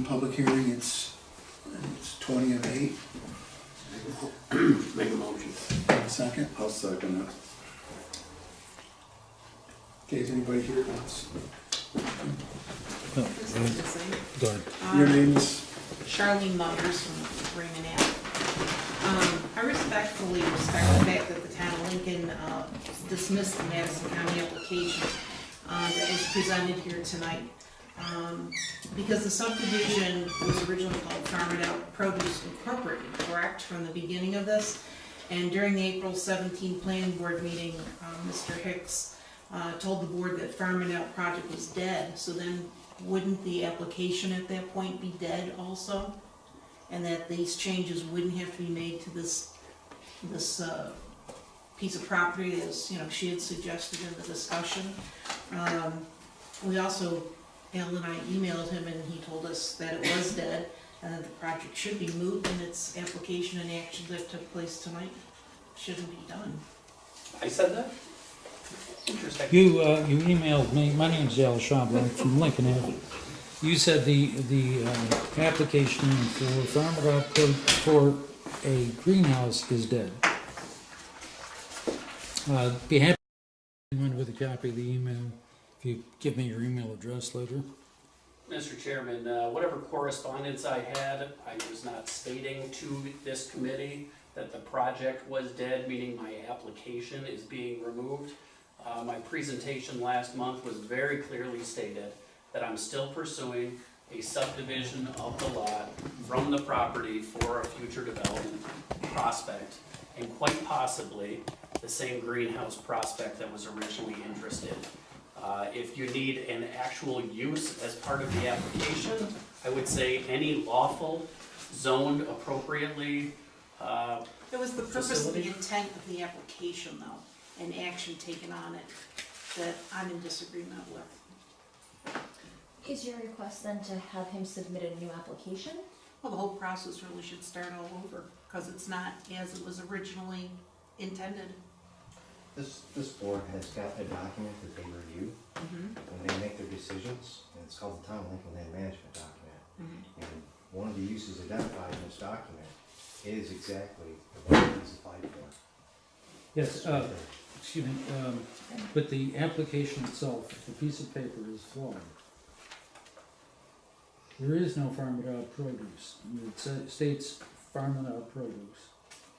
open public hearing, it's 20 of 8. Make a motion. Second. I'll second it. Okay, is anybody here wants? This is the same. Go ahead. Your name is? Charlene Muggers from Raymond Ave. I respectfully respect the fact that the town of Lincoln dismissed the Madison County application that was presented here tonight. Because the subdivision was originally called Farm Out Produce Incorporated, correct, from the beginning of this? And during the April 17 planning board meeting, Mr. Hicks told the board that Farm Out project was dead, so then wouldn't the application at that point be dead also? And that these changes wouldn't have to be made to this piece of property as, you know, she had suggested in the discussion. We also, Al and I emailed him and he told us that it was dead and that the project should be moved and its application and action that took place tonight shouldn't be done. I said that? Interesting. You emailed me, my name's Al Schambler, I'm from Lincoln Avenue. You said the application for Farm It Out for a greenhouse is dead. Be happy to send with a copy of the email, if you give me your email address later. Mr. Chairman, whatever correspondence I had, I was not stating to this committee that the project was dead, meaning my application is being removed. My presentation last month was very clearly stated that I'm still pursuing a subdivision of the lot from the property for a future development prospect, and quite possibly the same greenhouse prospect that was originally interested. If you need an actual use as part of the application, I would say any lawful, zoned appropriately. It was the purpose of Facility? the intent of the application though, and action taken on it that I'm in disagreement with. Is your request then to have him submit a new application? Well, the whole process really should start all over, because it's not as it was originally intended. This board has got a document that they review when they make their decisions, and it's called the Town of Lincoln Land Management Document. And one of the uses identified in this document is exactly the one he's applied for. Yes, excuse me, but the application itself, the piece of paper is flawed. There is no Farm It Out produce. It states Farm It Out produce.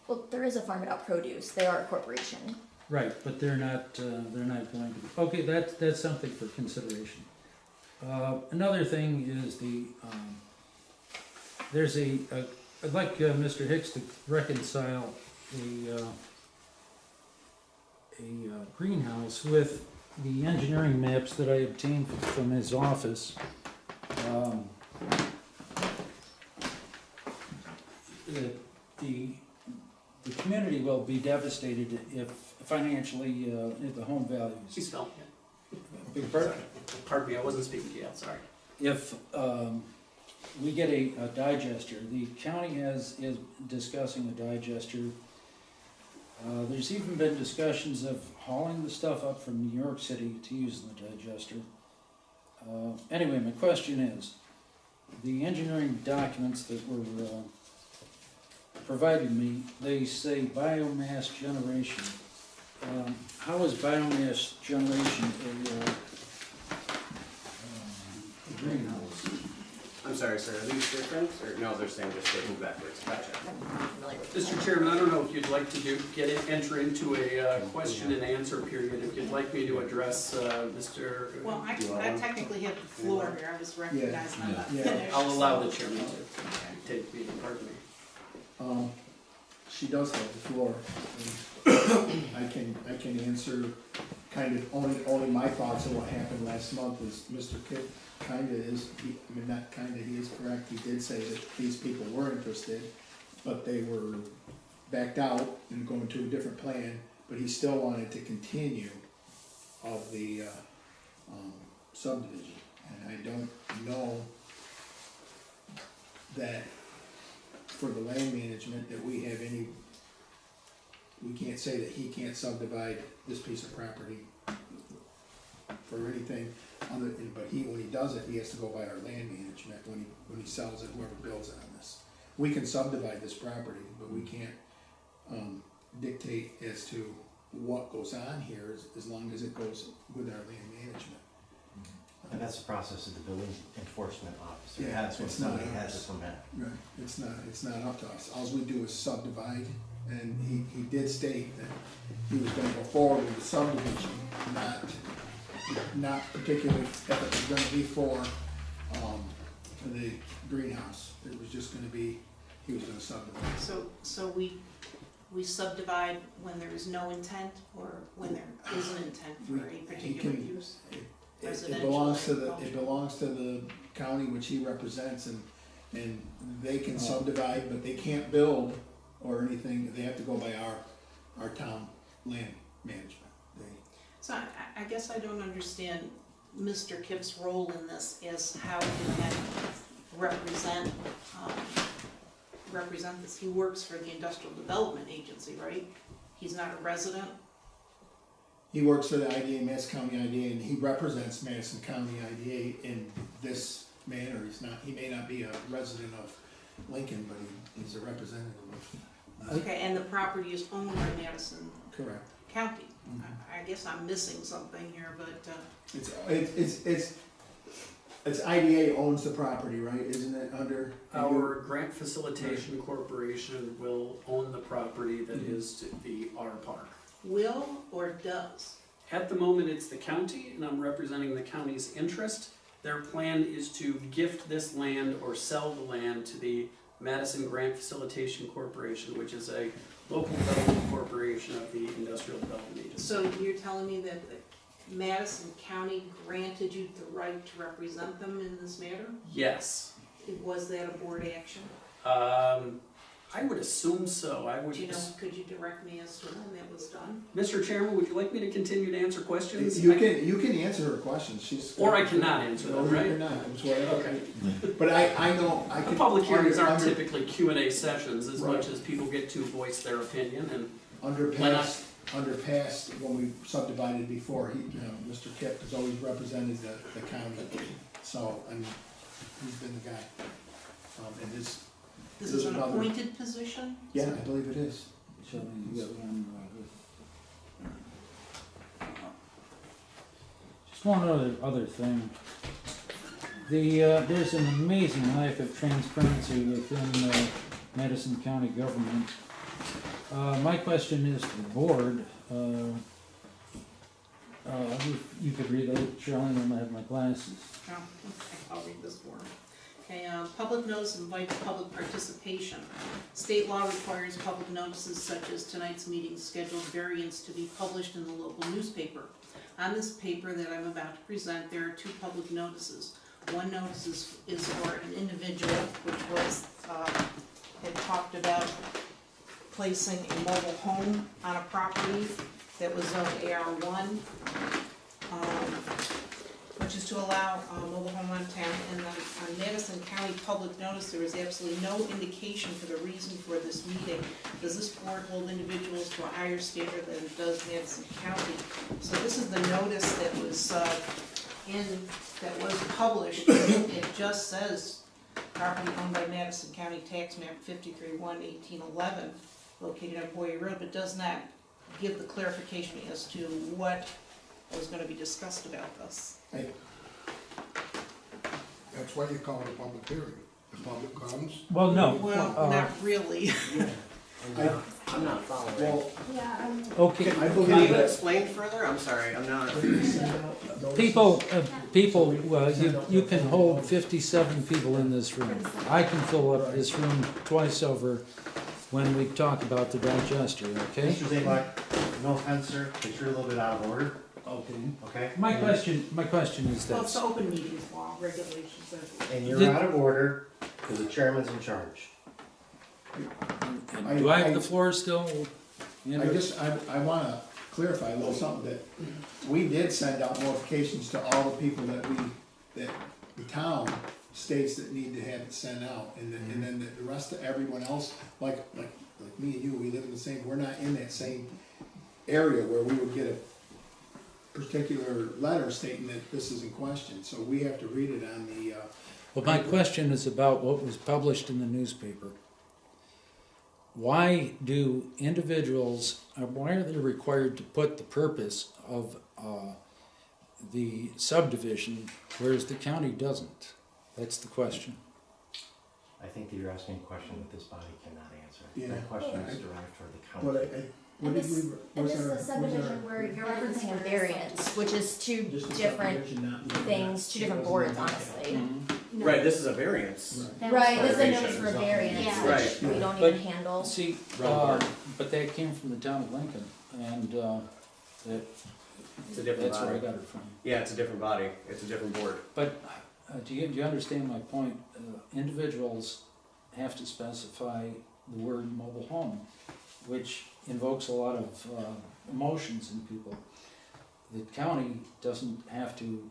Well, there is a Farm It Out Produce. They are a corporation. Right, but they're not going to be. Okay, that's something for consideration. Another thing is there's I'd like Mr. Hicks to reconcile a greenhouse with the engineering maps that I obtained from his office. The community will be devastated if financially if the home values. Please spell it. Big pardon? Pardon me, I wasn't speaking to you, I'm sorry. If we get a digester, the county is discussing a digester. There's even been discussions of hauling the stuff up from New York City to use in the digester. Anyway, my question is, the engineering documents that were provided me, they say biomass generation. How is biomass generation a greenhouse? I'm sorry, sir, are these different, or no, they're saying just working backwards, gotcha. I'm familiar with Mr. Chairman, I don't know if you'd like to enter into a question and answer period, if you'd like me to address Mr. Well, I technically have the floor here, I was recognized, I'm not Yeah. finished. I'll allow the chairman to take me, pardon me. She does have the floor. I can answer kind of only my thoughts on what happened last month is Mr. Kidd he is correct. He did say that these people were interested, but they were backed out and going to a different plan, but he still wanted to continue of the subdivision. And I don't know that for the land management that we have any, we can't say that he can't subdivide this piece of property for anything other, but when he does it, he has to go by our land management when he sells it, whoever builds it on this. We can subdivide this property, but we can't, dictate as to what goes on here as long as it goes with our land management. And that's the process of the building enforcement officer. Yeah, That's when it's not somebody has us. a permit. Right, it's not up to us. All we do is subdivide, and he did state that he was gonna go forward with the subdivision, not particularly if it was gonna be for, the greenhouse. It was just gonna be, he was gonna subdivide. So we subdivide when there is no intent, or when there is an intent for a particular can- use? It Residential, belongs to agricultural. it belongs to the county which he represents, and they can subdivide, but they can't build or anything. They have to go by our town land management. So I guess I don't understand Mr. Kipp's role in this as how he can represent this. He works for the Industrial Development Agency, right? He's not a resident? He works for the IDA, Madison County IDA, and he represents Madison County IDA in this manner. He may not be a resident of Lincoln, but he's a representative of. Okay, and the property is owned by Madison Correct. County. Mhm. I guess I'm missing something here, but, It's IDA owns the property, right? Isn't it under? Our grant facilitation corporation will own the property that is to be our park. will or does? At the moment, it's the county, and I'm representing the county's interest. Their plan is to gift this land or sell the land to the Madison Grant Facilitation Corporation, which is a local development corporation of the Industrial Development Agency. So you're telling me that Madison County granted you the right to represent them in this matter? Yes. Was that a board action? I would assume so. I would. Do you know, could you direct me as to when that was done? Mr. Chairman, would you like me to continue to answer questions? You can answer her questions. She's. Or I cannot answer them, No, right? you cannot. It's whatever. Okay. But I know, I The can. public hearings aren't under- typically Q&A sessions as Right. much as people get to voice their opinion, and Under Why not? past, when we subdivided before, Mr. Kipp has always represented the county. So, I mean, he's been the guy. And This There's is an another- appointed position? yeah, I believe it is. Shelley, you got one, just one other thing. There's an amazing lack of transparency within Madison County government. My question is to the board, you could read it, Shelley, and I have my glasses. Oh, okay, I'll read this for him. Okay, public notice invites public participation. State law requires public notices such as tonight's meeting scheduled variance to be published in the local newspaper. On this paper that I'm about to present, there are two public notices. One notice is for an individual, which was, had talked about placing a mobile home on a property that was zoned AR1, which is to allow a mobile home on town. And then on Madison County public notice, there is absolutely no indication for the reason for this meeting. Does this board hold individuals to a higher standard than it does Madison County? So this is the notice that was published. It just says property owned by Madison County, tax map 53-1-1811, located on Boyer Road, but does not give the clarification as to what was gonna be discussed about this. That's why you call it a public hearing. The public comes. Well, no. Well, not really. I'm not following. Well, Yeah, Okay, I Can believe you that. explain further? I'm sorry, I'm not. people, you can hold 57 people in this room. I can fill up this room twice over when we talk about the digester, okay? Mr. Zabak, no offense, sir, but you're a little bit out of order, Okay. okay? My question is Well, it's this. the open meetings law regulations. And you're Did- out of order because the chairman's in charge. Do I have the floor still? I wanna clarify a little something, that we did send out notifications to all the people that the town states that need to have it sent out, and then the rest of everyone else, like me and you, we live in the same, we're not in that same area where we would get particular letter stating that this is in question, so we have to read it on the, Well, my question is about what was published in the newspaper. Why do individuals, why are they required to put the purpose of the subdivision, whereas the county doesn't? That's the question. I think that you're asking a question that this body cannot answer. Yeah. That question is derived toward the what county. what And did this, we, and was this is our, a subdivision where you're referencing a variance, which is two just a different subdivision, not- things, two different boards, honestly. Right, this is a variance. Right, this is a Clarification. notice for variance, Yeah. which we don't even handle. See, Wrong board. but that came from the town of Lincoln, and that, It's a different that's where I body. got it from. Yeah, it's a different body. It's a different board. But do you understand my point? Individuals have to specify the word mobile home, which invokes a lot of emotions in people. The county doesn't have to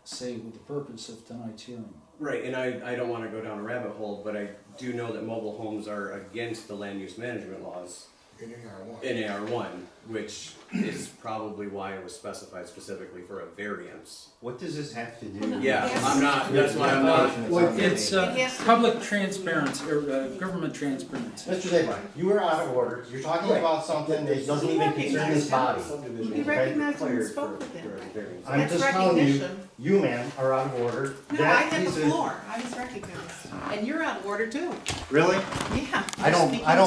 say what the purpose of tonight's hearing. Right, and I don't wanna go down a rabbit hole, but I do know that mobile homes are against the land use management laws In AR1. in AR1, which is probably why it was specified specifically for a variance. What does this have to do? Yeah, Yes. I'm not, that's why I'm not. Well, It's It has to- public transparency, or government transparency. Mr. Zabine, you are out of order. You're talking about something that doesn't even concern this body. We recognized and Declared spoke for- with him. for a variance. I'm That's just telling you, recognition. you, ma'am, are out of order. No, I That had the piece of- floor, I was recognized, and you're out of order too. Really? Yeah. I you're don't, speaking I don't